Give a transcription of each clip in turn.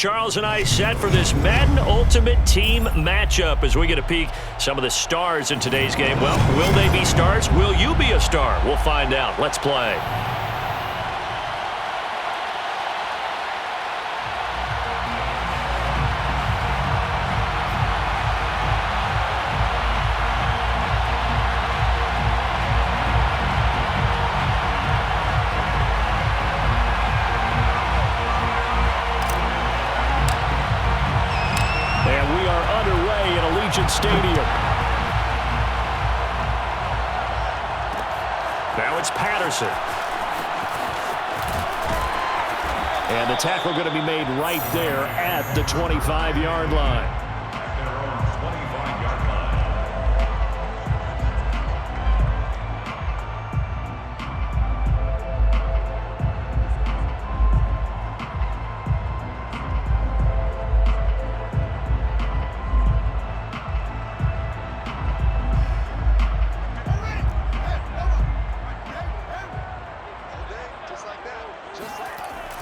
Charles and I set for this Madden Ultimate Team matchup as we get a peek some of the stars in today's game. Well, will they be stars? Will you be a star? We'll find out. Let's play. Stadium. Now it's Patterson. And the tackle going to be made right there at the 25-yard line.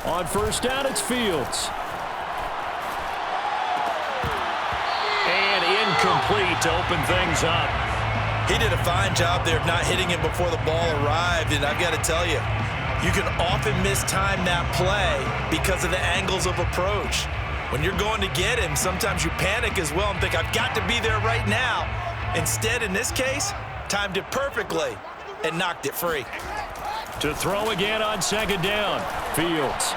On first down, it's Fields. And incomplete to open things up. He did a fine job there of not hitting him before the ball arrived, and I've got to tell you, you can often mistime that play because of the angles of approach. When you're going to get him, sometimes you panic as well and think, I've got to be there right now. Instead, in this case, timed it perfectly and knocked it free. To throw again on second down, Fields.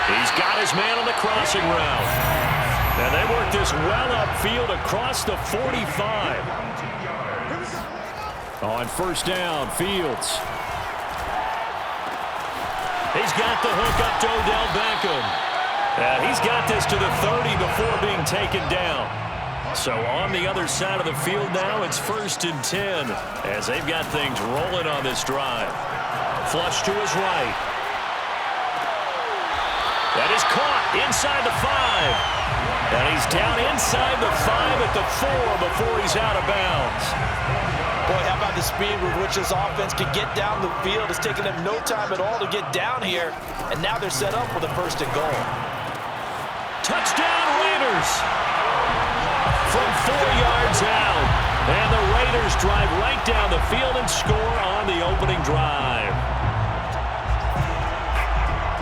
He's got his man on the crossing route. And they work this well upfield across the 45. On first down, Fields. He's got the hook up to Odell Beckham. And he's got this to the 30 before being taken down. So on the other side of the field now, it's 1st and 10 as they've got things rolling on this drive. Flush to his right. That is caught inside the 5. And he's down inside the 5 at the 4 before he's out of bounds. Boy, how about the speed with which this offense can get down the field? It's taken them no time at all to get down here. And now they're set up with a 1st and goal. Touchdown Raiders! From 4 yards out. And the Raiders drive right down the field and score on the opening drive.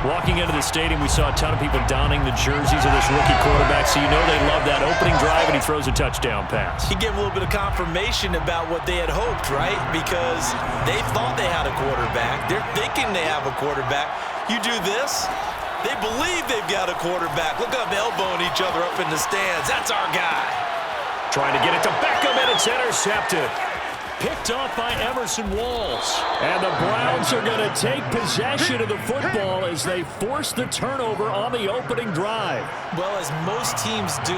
Walking into the stadium, we saw a ton of people donning the jerseys of this rookie quarterback, so you know they love that opening drive, and he throws a touchdown pass. He gave a little bit of confirmation about what they had hoped, right? Because they thought they had a quarterback. They're thinking they have a quarterback. You do this, they believe they've got a quarterback. Look up, elbowing each other up in the stands. That's our guy. Trying to get it to Beckham, and it's intercepted. Picked off by Emerson Walls. And the Browns are going to take possession of the football as they force the turnover on the opening drive. Well, as most teams do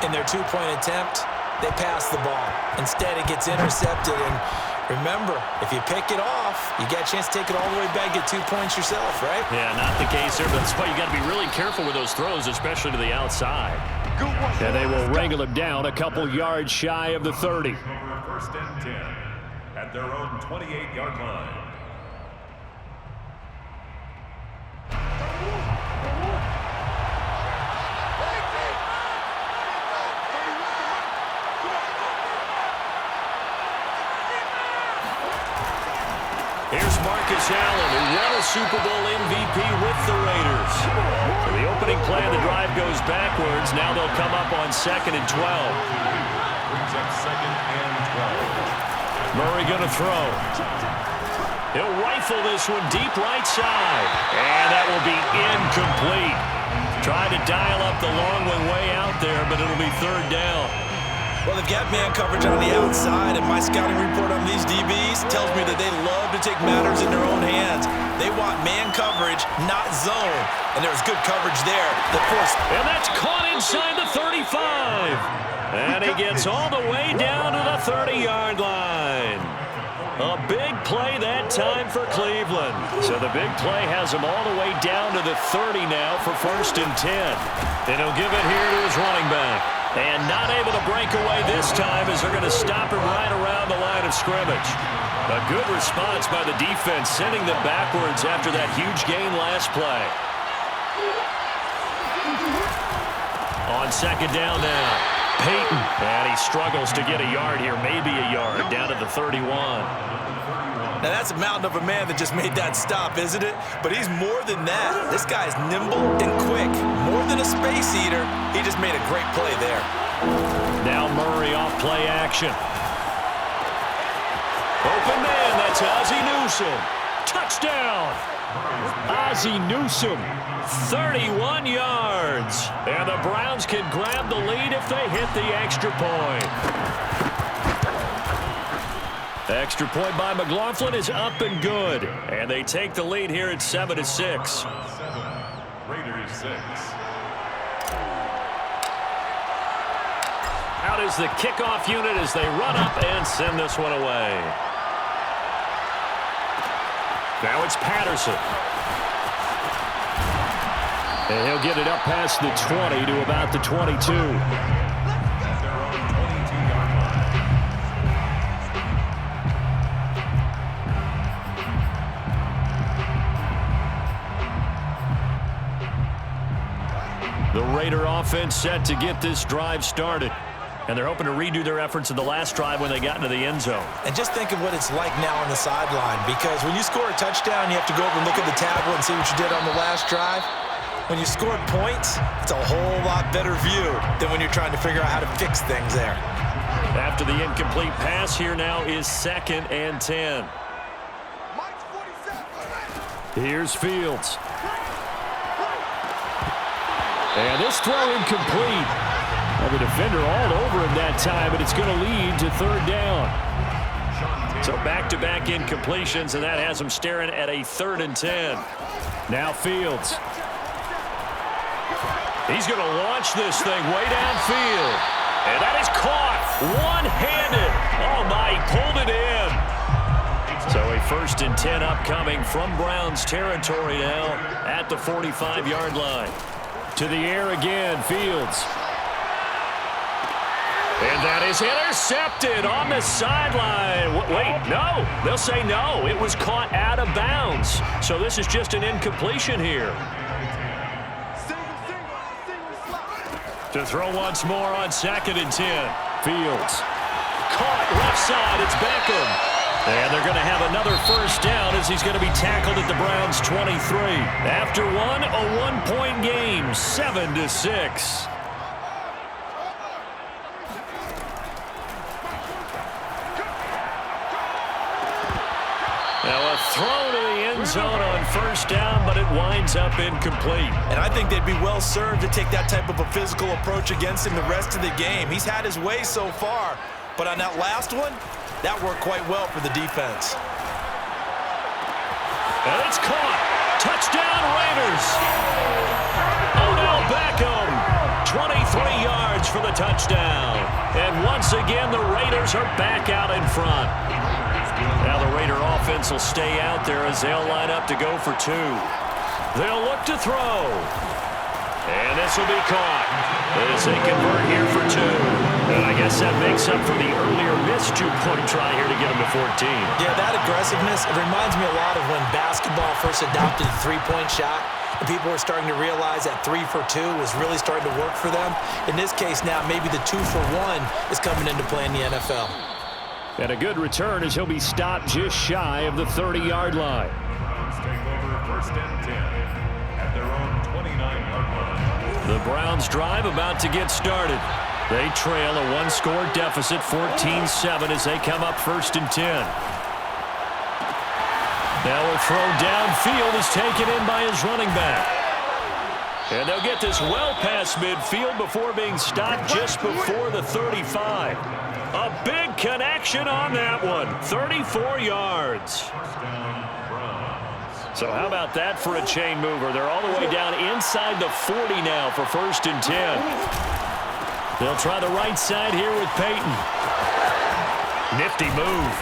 in their two-point attempt, they pass the ball. Instead, it gets intercepted. And remember, if you pick it off, you got a chance to take it all the way back, get 2 points yourself, right? Yeah, not the case there, but that's why you got to be really careful with those throws, especially to the outside. And they will wrangle him down a couple yards shy of the 30. 1st and 10 at their own 28-yard line. Here's Marcus Allen, who won a Super Bowl MVP with the Raiders. So the opening play of the drive goes backwards. Now they'll come up on 2nd and 12. Brings up 2nd and 12. Murray going to throw. He'll rifle this one deep right side. And that will be incomplete. Trying to dial up the long one way out there, but it'll be 3rd down. Well, they've got man coverage on the outside, and my scouting report on these DBs tells me that they love to take matters in their own hands. They want man coverage, not zone. And there was good coverage there. And that's caught inside the 35. And he gets all the way down to the 30-yard line. A big play that time for Cleveland. So the big play has him all the way down to the 30 now for 1st and 10. And he'll give it here to his running back. And not able to break away this time as they're going to stop him right around the line of scrimmage. A good response by the defense, sending them backwards after that huge gain last play. on second down now. Peyton, and he struggles to get a yard here, maybe a yard, down to the 31. Now, that's a mountain of a man that just made that stop, isn't it? But he's more than that. This guy's nimble and quick. More than a space eater, he just made a great play there. Now Murray off play action. Open man, that's Ozzie Newsome. Touchdown! Ozzie Newsome, 31 yards. And the Browns can grab the lead if they hit the extra point. Extra point by McLaughlin is up and good. And they take the lead here at 7-6. 7, Raiders 6. Out is the kickoff unit as they run up and send this one away. Now it's Patterson. And he'll get it up past the 20 to about the 22. At their own 22-yard line. The Raider offense set to get this drive started. And they're hoping to redo their efforts in the last drive when they got into the end zone. And just think of what it's like now on the sideline, because when you score a touchdown, you have to go over and look at the tablet and see what you did on the last drive. When you scored points, it's a whole lot better view than when you're trying to figure out how to fix things there. After the incomplete pass, here now is 2nd and 10. Here's Fields. And this throw incomplete. Well, the defender all over him that time, but it's going to lead to 3rd down. So back-to-back incompletions, and that has him staring at a 3rd and 10. Now Fields. He's going to launch this thing way downfield. And that is caught one-handed. Oh, my, he pulled it in. So a 1st and 10 upcoming from Browns territory now at the 45-yard line. To the air again, Fields. And that is intercepted on the sideline. Wait, no. They'll say no. It was caught out of bounds. So this is just an incompletion here. To throw once more on 2nd and 10. Fields. Caught left side. It's Beckham. And they're going to have another 1st down as he's going to be tackled at the Browns' 23. After a one-point game, 7-6. Now a throw to the end zone on 1st down, but it winds up incomplete. And I think they'd be well served to take that type of a physical approach against him the rest of the game. He's had his way so far, but on that last one, that worked quite well for the defense. And it's caught. Touchdown Raiders. Odell Beckham, 23 yards for the touchdown. And once again, the Raiders are back out in front. Now the Raider offense will stay out there as they'll line up to go for 2. They'll look to throw. And this will be caught as they convert here for 2. And I guess that makes up for the earlier missed 2-point try here to get them to 14. Yeah, that aggressiveness, it reminds me a lot of when basketball first adopted the 3-point shot. And people were starting to realize that 3 for 2 was really starting to work for them. In this case now, maybe the 2 for 1 is coming into play in the NFL. And a good return as he'll be stopped just shy of the 30-yard line. Browns take over 1st and 10 at their own 29-yard line. The Browns drive about to get started. They trail a 1-score deficit, 14-7 as they come up 1st and 10. Now a throw downfield is taken in by his running back. And they'll get this well past midfield before being stopped just before the 35. A big connection on that one. 34 yards. So how about that for a chain mover? They're all the way down inside the 40 now for 1st and 10. They'll try the right side here with Peyton. Nifty move.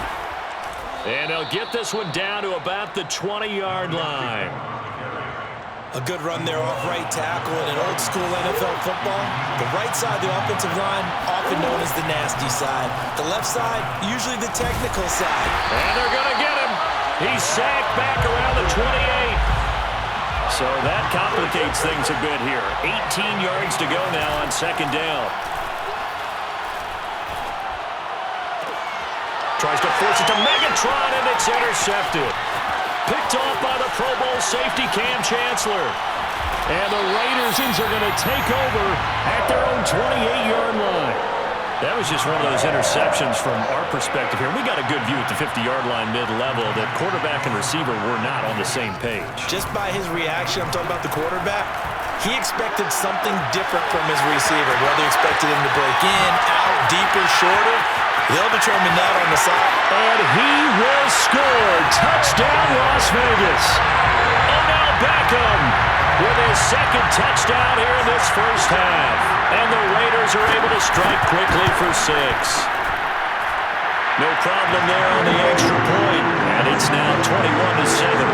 And they'll get this one down to about the 20-yard line. A good run there off right tackle in an old-school NFL football. The right side of the offensive line, often known as the nasty side. The left side, usually the technical side. And they're going to get him. He's sacked back around the 28. So that complicates things a bit here. 18 yards to go now on second down. Tries to force it to Megatron, and it's intercepted. Picked off by the Pro Bowl safety Cam Chancellor. And the Raiders are going to take over at their own 28-yard line. That was just one of those interceptions from our perspective here. We got a good view at the 50-yard line mid-level that quarterback and receiver were not on the same page. Just by his reaction, I'm talking about the quarterback, he expected something different from his receiver. Whether he expected him to break in, out, deeper, shorter, they'll determine that on the side. And he will score. Touchdown, Las Vegas. Odell Beckham with his second touchdown here in this first half. And the Raiders are able to strike quickly for 6. No problem there on the extra point. And it's now 21-7.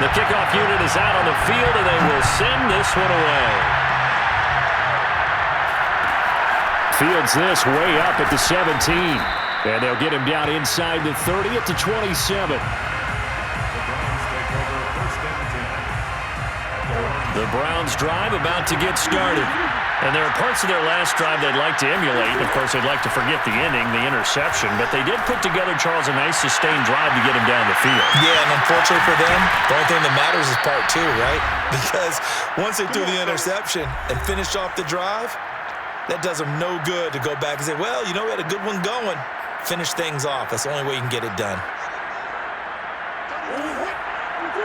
The kickoff unit is out on the field, and they will send this one away. Fields this way up at the 17. And they'll get him down inside the 30 at the 27. The Browns drive about to get started. And there are parts of their last drive they'd like to emulate. Of course, they'd like to forget the inning, the interception. But they did put together, Charles, a nice sustained drive to get him down the field. Yeah, and unfortunately for them, the only thing that matters is part 2, right? Because once they threw the interception and finished off the drive, that does them no good to go back and say, well, you know, we had a good one going. Finish things off. That's the only way you can get it done.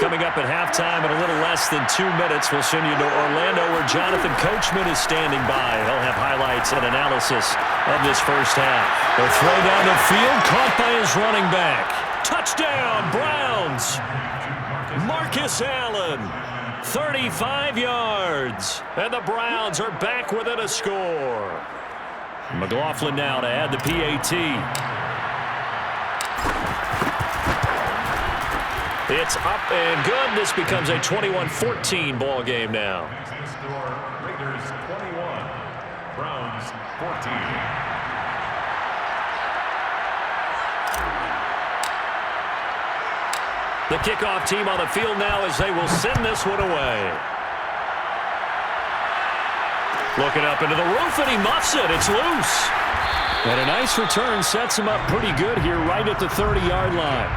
Coming up at halftime in a little less than 2 minutes, we'll send you to Orlando where Jonathan Coachman is standing by. He'll have highlights and analysis of this first half. The throw down the field, caught by his running back. Touchdown, Browns. Marcus Allen, 35 yards. And the Browns are back within a score. McLaughlin now to add the PAT. It's up and good. This becomes a 21-14 ball game now. Score, Raiders 21, Browns 14. The kickoff team on the field now as they will send this one away. Looking up into the roof, and he muffs it. It's loose. And a nice return sets him up pretty good here right at the 30-yard line.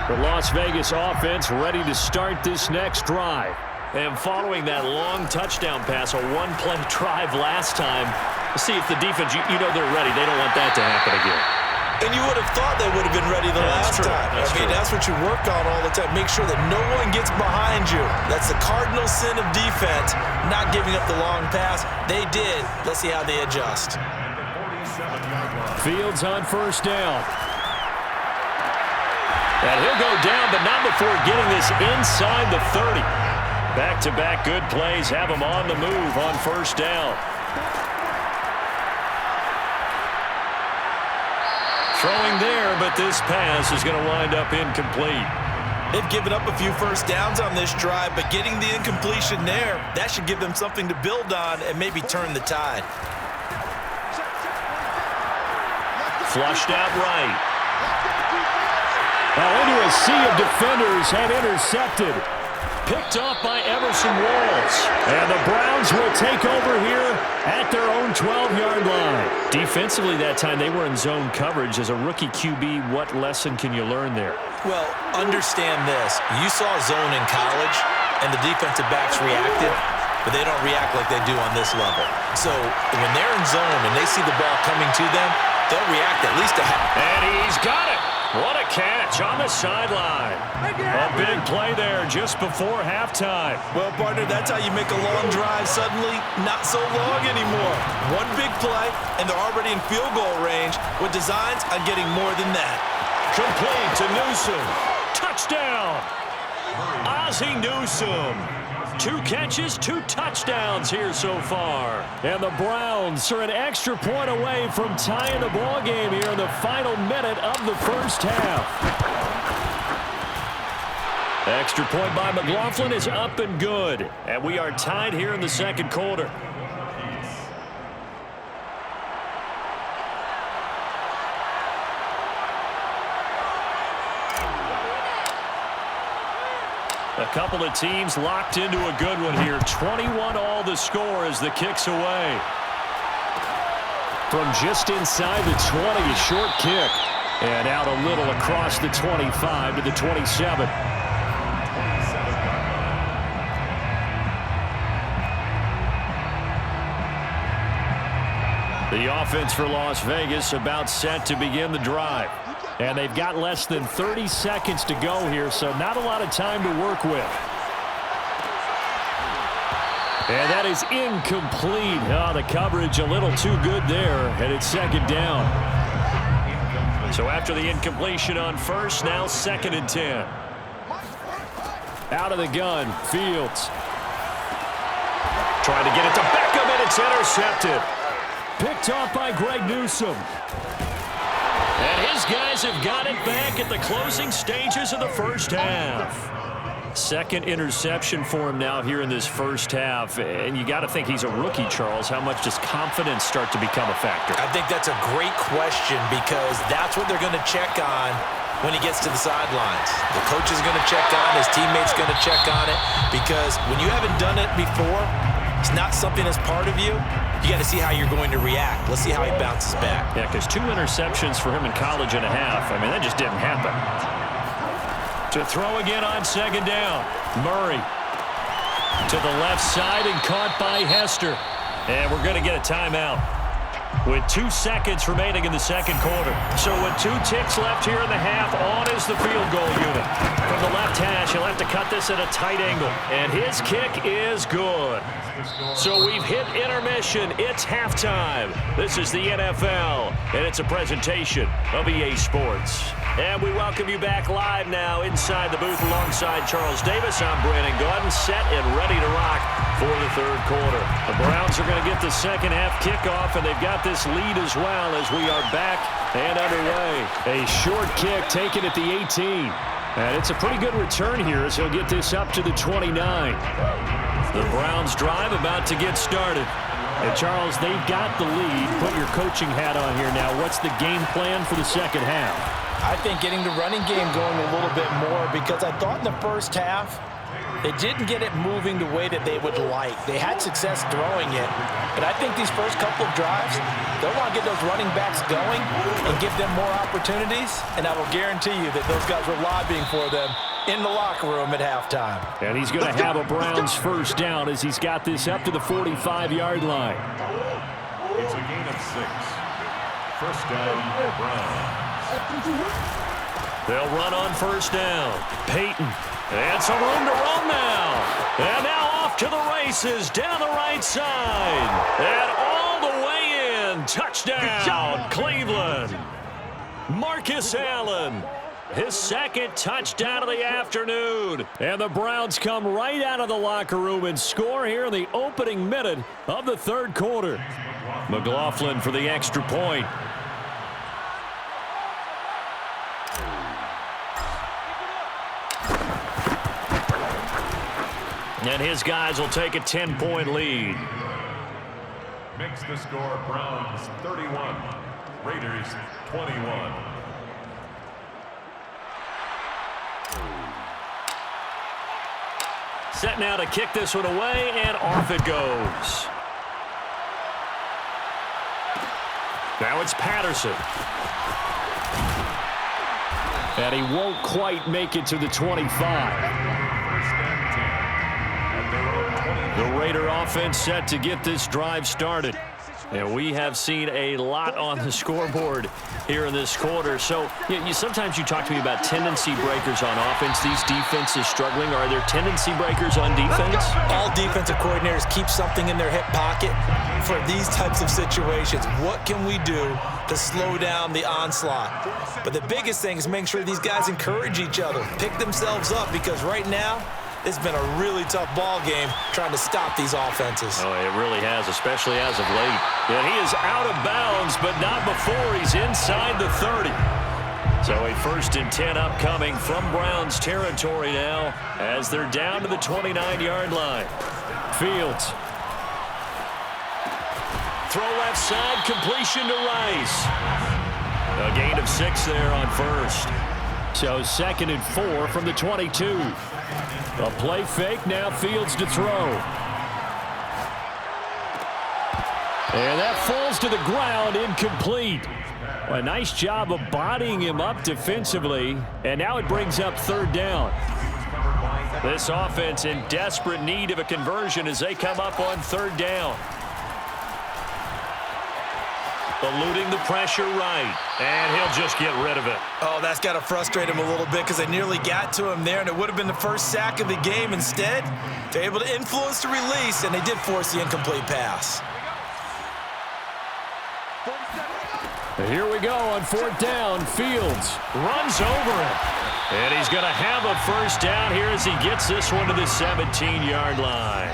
The Las Vegas offense ready to start this next drive. And following that long touchdown pass, a one-play drive last time, see if the defense, you know they're ready. They don't want that to happen again. And you would have thought they would have been ready the last time. That's what you work on all the time. Make sure that no one gets behind you. That's the cardinal sin of defense, not giving up the long pass. They did. Let's see how they adjust. Fields on first down. And he'll go down, but not before getting this inside the 30. Back-to-back good plays have him on the move on first down. Throwing there, but this pass is going to wind up incomplete. They've given up a few first downs on this drive, but getting the incompletion there, that should give them something to build on and maybe turn the tide. Flushed out right. Now into a sea of defenders and intercepted. Picked off by Everson Walls. And the Browns will take over here at their own 12-yard line. Defensively that time, they were in zone coverage. As a rookie QB, what lesson can you learn there? Well, understand this. You saw zone in college, and the defensive backs reacted, but they don't react like they do on this level. So when they're in zone and they see the ball coming to them, they'll react at least a half. And he's got it. What a catch on the sideline. A big play there just before halftime. Well, partner, that's how you make a long drive suddenly not so long anymore. One big play, and they're already in field goal range with designs on getting more than that. Complete to Newsome. Touchdown. Ozzie Newsome. 2 catches, 2 touchdowns here so far. And the Browns are an extra point away from tying the ball game here in the final minute of the first half. Extra point by McLaughlin is up and good. And we are tied here in the second quarter. A couple of teams locked into a good one here. 21 all the score as the kick's away. From just inside the 20, a short kick. And out a little across the 25 to the 27. The offense for Las Vegas about set to begin the drive. And they've got less than 30 seconds to go here, so not a lot of time to work with. And that is incomplete. Oh, the coverage a little too good there, and it's second down. So after the incompletion on first, now 2nd and 10. Out of the gun, Fields. Trying to get it to Beckham, and it's intercepted. Picked off by Greg Newsome. And his guys have got it back at the closing stages of the first half. Second interception for him now here in this first half. And you got to think he's a rookie, Charles. How much does confidence start to become a factor? I think that's a great question because that's what they're going to check on when he gets to the sidelines. The coach is going to check on, his teammates going to check on it, because when you haven't done it before, it's not something that's part of you. You got to see how you're going to react. Let's see how he bounces back. Yeah, because 2 interceptions for him in college and a half. I mean, that just didn't happen. To throw again on second down. Murray to the left side and caught by Hester. And we're going to get a timeout with 2 seconds remaining in the second quarter. So with 2 ticks left here in the half, on is the field goal unit. From the left hash, he'll have to cut this at a tight angle. And his kick is good. So we've hit intermission. It's halftime. This is the NFL, and it's a presentation of EA Sports. And we welcome you back live now inside the booth alongside Charles Davis. I'm Brandon Gordon, set and ready to rock for the third quarter. The Browns are going to get the second half kickoff, and they've got this lead as well as we are back and underway. A short kick taken at the 18. And it's a pretty good return here as he'll get this up to the 29. The Browns drive about to get started. And Charles, they've got the lead. Put your coaching hat on here now. What's the game plan for the second half? I think getting the running game going a little bit more, because I thought in the first half they didn't get it moving the way that they would like. They had success throwing it, but I think these first couple of drives, they'll want to get those running backs going and give them more opportunities, and I will guarantee you that those guys were lobbying for them in the locker room at halftime. And he's going to have a Browns first down as he's got this up to the 45-yard line. It's a gain of 6. First down, Browns. They'll run on first down. Peyton. And some room to run now. And now off to the races down the right side. And all the way in. Touchdown, Cleveland. Marcus Allen. His second touchdown of the afternoon. And the Browns come right out of the locker room and score here in the opening minute of the third quarter. McLaughlin for the extra point. And his guys will take a 10-point lead. Makes the score Browns 31, Raiders 21. Set now to kick this one away, and off it goes. Now it's Patterson. And he won't quite make it to the 25. The Raider offense set to get this drive started. And we have seen a lot on the scoreboard here in this quarter. So sometimes you talk to me about tendency breakers on offense. These defenses struggling. Are there tendency breakers on defense? All defensive coordinators keep something in their hip pocket for these types of situations. What can we do to slow down the onslaught? But the biggest thing is making sure these guys encourage each other, pick themselves up, because right now, it's been a really tough ball game trying to stop these offenses. Oh, it really has, especially as of late. And he is out of bounds, but not before he's inside the 30. So a 1st and 10 upcoming from Browns territory now as they're down to the 29-yard line. Fields. Throw left side, completion to Rice. A gain of 6 there on 1st. So 2nd and 4 from the 22. A play fake, now Fields to throw. And that falls to the ground, incomplete. A nice job of bodying him up defensively, and now it brings up 3rd down. This offense in desperate need of a conversion as they come up on 3rd down. Eluding the pressure right, and he'll just get rid of it. Oh, that's got to frustrate him a little bit because they nearly got to him there, and it would have been the first sack of the game. Instead, they're able to influence the release, and they did force the incomplete pass. Here we go on 4th down. Fields runs over him. And he's going to have a 1st down here as he gets this one to the 17-yard line.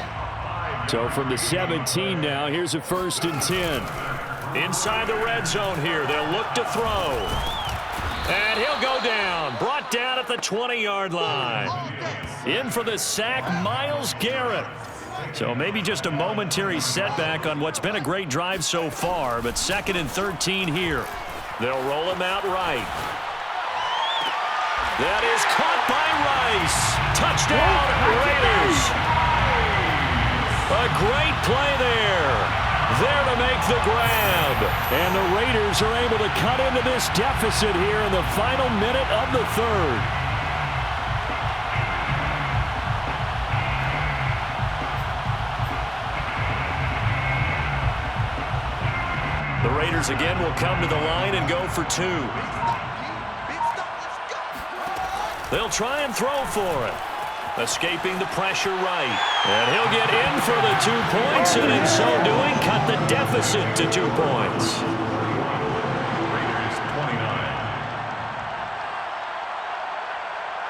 So from the 17 now, here's a 1st and 10. Inside the red zone here. They'll look to throw. And he'll go down. Brought down at the 20-yard line. In for the sack, Myles Garrett. So maybe just a momentary setback on what's been a great drive so far, but 2nd and 13 here. They'll roll him out right. That is caught by Rice. Touchdown, Raiders. A great play there. There to make the grab. And the Raiders are able to cut into this deficit here in the final minute of the 3rd. The Raiders again will come to the line and go for 2. They'll try and throw for it. Escaping the pressure right. And he'll get in for the 2 points, and in so doing, cut the deficit to 2 points. Raiders 29.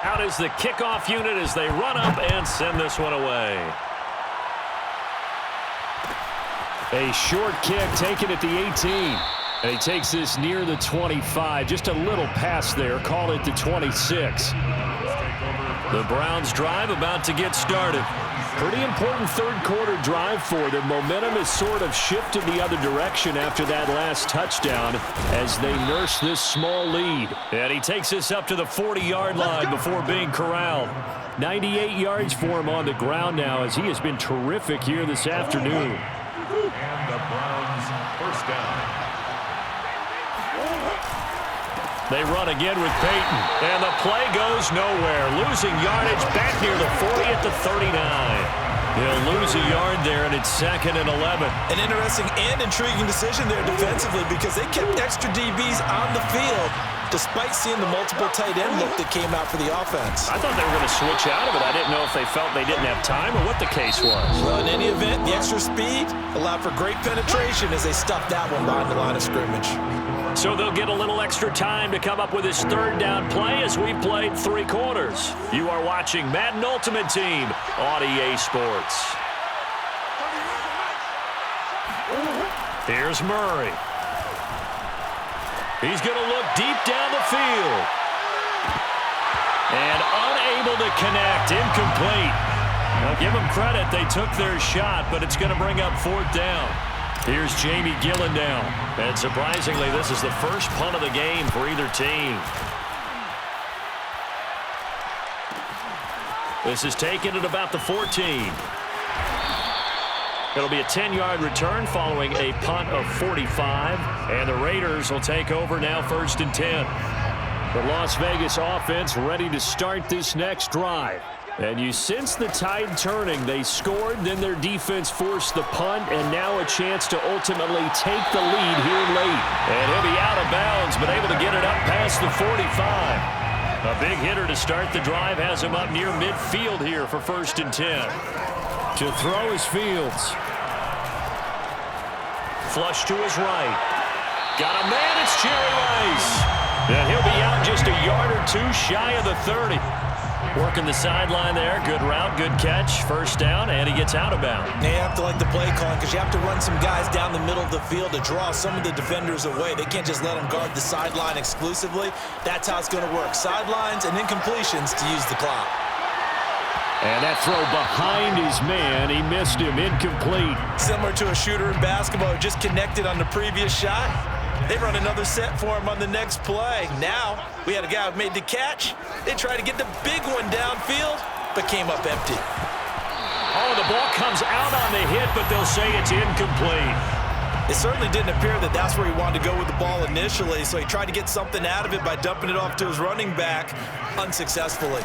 Out is the kickoff unit as they run up and send this one away. A short kick taken at the 18. And he takes this near the 25. Just a little pass there. Call it the 26. The Browns drive about to get started. Pretty important 3rd quarter drive for them. Momentum has sort of shifted the other direction after that last touchdown as they nurse this small lead. And he takes this up to the 40-yard line before being corralled. 98 yards for him on the ground now as he has been terrific here this afternoon. And the Browns 1st down. They run again with Peyton, and the play goes nowhere. Losing yardage back near the 40 at the 39. He'll lose a yard there, and it's 2nd and 11. An interesting and intriguing decision there defensively because they kept extra DBs on the field despite seeing the multiple tight end look that came out for the offense. I thought they were going to switch out of it. I didn't know if they felt they didn't have time or what the case was. Well, in any event, the extra speed allowed for great penetration as they stuffed that one behind the line of scrimmage. So they'll get a little extra time to come up with his 3rd down play as we played 3 quarters. You are watching Madden Ultimate Team on EA Sports. Here's Murray. He's going to look deep down the field. And unable to connect, incomplete. Now give them credit, they took their shot, but it's going to bring up 4th down. Here's Jamie Gillen now. And surprisingly, this is the first punt of the game for either team. This is taken at about the 14. It'll be a 10-yard return following a punt of 45. And the Raiders will take over now 1st and 10. The Las Vegas offense ready to start this next drive. And you sense the tide turning. They scored, then their defense forced the punt, and now a chance to ultimately take the lead here late. And he'll be out of bounds, but able to get it up past the 45. A big hitter to start the drive has him up near midfield here for 1st and 10. To throw is Fields. Flush to his right. Got a man, it's Jerry Rice. And he'll be out just a yard or 2 shy of the 30. Working the sideline there. Good route, good catch. First down, and he gets out of bounds. Now you have to like the play calling because you have to run some guys down the middle of the field to draw some of the defenders away. They can't just let them guard the sideline exclusively. That's how it's going to work. Sidelines and incompletions to use the clock. And that throw behind his man, he missed him, incomplete. Similar to a shooter in basketball who just connected on the previous shot. They run another set for him on the next play. Now, we had a guy who made the catch. They tried to get the big one downfield, but came up empty. Oh, the ball comes out on the hit, but they'll say it's incomplete. It certainly didn't appear that that's where he wanted to go with the ball initially, so he tried to get something out of it by dumping it off to his running back unsuccessfully.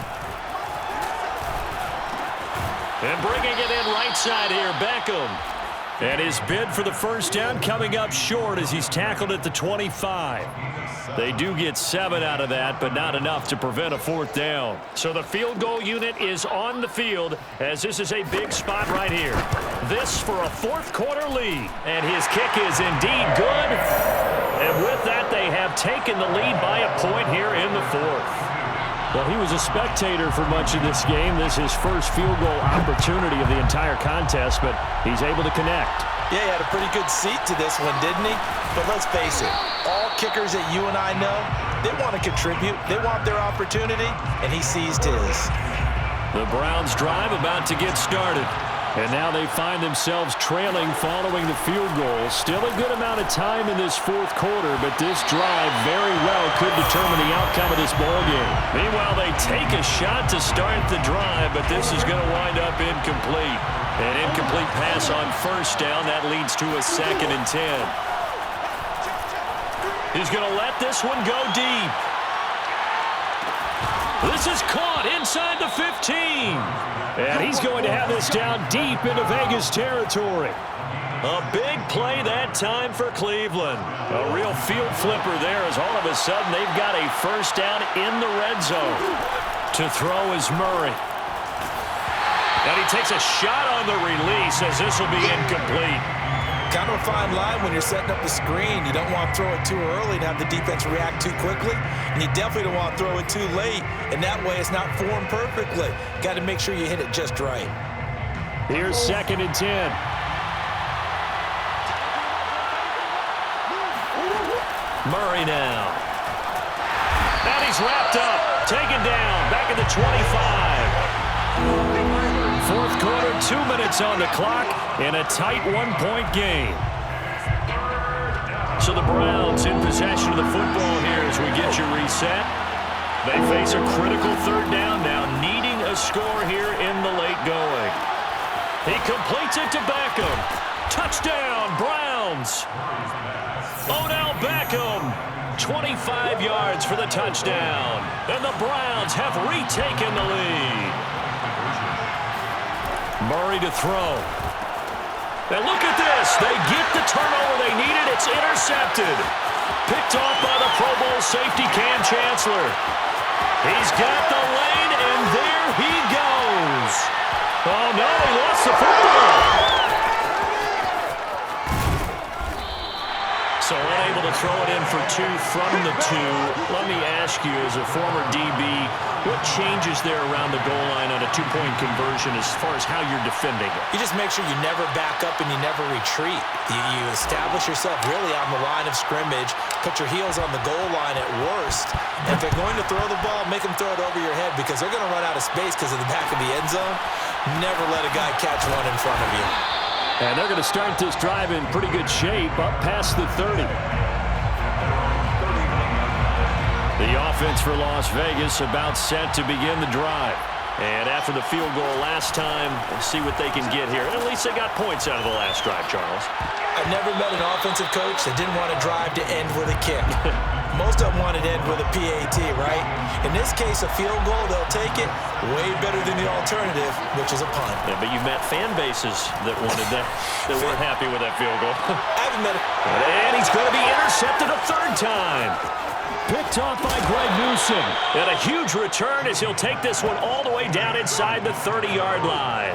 And bringing it in right side here, Beckham. And his bid for the first down coming up short as he's tackled at the 25. They do get 7 out of that, but not enough to prevent a fourth down. So the field goal unit is on the field as this is a big spot right here. This for a fourth quarter lead. And his kick is indeed good. And with that, they have taken the lead by a point here in the fourth. Well, he was a spectator for much of this game. This is his first field goal opportunity of the entire contest, but he's able to connect. Yeah, he had a pretty good seat to this one, didn't he? But let's face it, all kickers that you and I know, they want to contribute. They want their opportunity, and he seized his. The Browns drive about to get started. And now they find themselves trailing following the field goal. Still a good amount of time in this fourth quarter, but this drive very well could determine the outcome of this ballgame. Meanwhile, they take a shot to start the drive, but this is going to wind up incomplete. An incomplete pass on first down. That leads to a 2nd and 10. He's going to let this one go deep. This is caught inside the 15. And he's going to have this down deep into Vegas territory. A big play that time for Cleveland. A real field flipper there as all of a sudden they've got a first down in the red zone. To throw is Murray. And he takes a shot on the release as this will be incomplete. Kind of a fine line when you're setting up the screen. You don't want to throw it too early and have the defense react too quickly. And you definitely don't want to throw it too late. And that way it's not formed perfectly. Got to make sure you hit it just right. Here's 2nd and 10. Murray now. And he's wrapped up. Taken down. Back at the 25. Fourth quarter, 2 minutes on the clock in a tight 1-point game. So the Browns in possession of the football here as we get you reset. They face a critical third down now, needing a score here in the late going. He completes it to Beckham. Touchdown, Browns. Odell Beckham, 25 yards for the touchdown. And the Browns have retaken the lead. Murray to throw. And look at this. They get the turnover they needed. It's intercepted. Picked off by the Pro Bowl safety Cam Chancellor. He's got the lane, and there he goes. Oh, no, he lost the football. So unable to throw it in for 2 from the 2. Let me ask you, as a former DB, what changes there around the goal line on a 2-point conversion as far as how you're defending it? You just make sure you never back up and you never retreat. You establish yourself really on the line of scrimmage, put your heels on the goal line at worst. And if they're going to throw the ball, make them throw it over your head because they're going to run out of space because of the back of the end zone. Never let a guy catch one in front of you. And they're going to start this drive in pretty good shape up past the 30. The offense for Las Vegas about set to begin the drive. And after the field goal last time, we'll see what they can get here. At least they got points out of the last drive, Charles. I've never met an offensive coach that didn't want a drive to end with a kick. Most of them wanted to end with a PAT, right? In this case, a field goal, they'll take it way better than the alternative, which is a punt. Yeah, but you've met fan bases that wanted that, that weren't happy with that field goal. I haven't met it. And he's going to be intercepted a 3rd time. Picked off by Greg Newsome. And a huge return as he'll take this one all the way down inside the 30-yard line.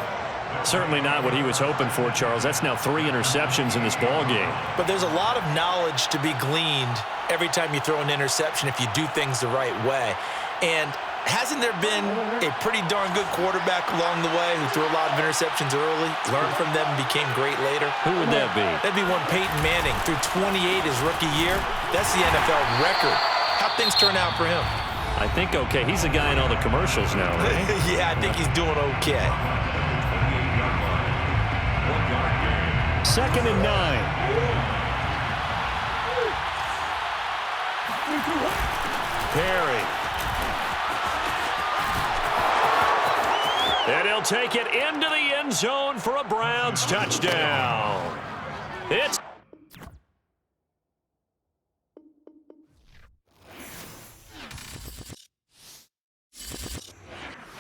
Certainly not what he was hoping for, Charles. That's now 3 interceptions in this ball game. But there's a lot of knowledge to be gleaned every time you throw an interception if you do things the right way. And hasn't there been a pretty darn good quarterback along the way who threw a lot of interceptions early, learned from them, and became great later? Who would that be? That'd be one Peyton Manning. Threw 28 his rookie year. That's the NFL record. How'd things turn out for him? I think okay. He's a guy in all the commercials now, right? Yeah, I think he's doing okay. 2nd and 9. Perry. And he'll take it into the end zone for a Browns touchdown. It's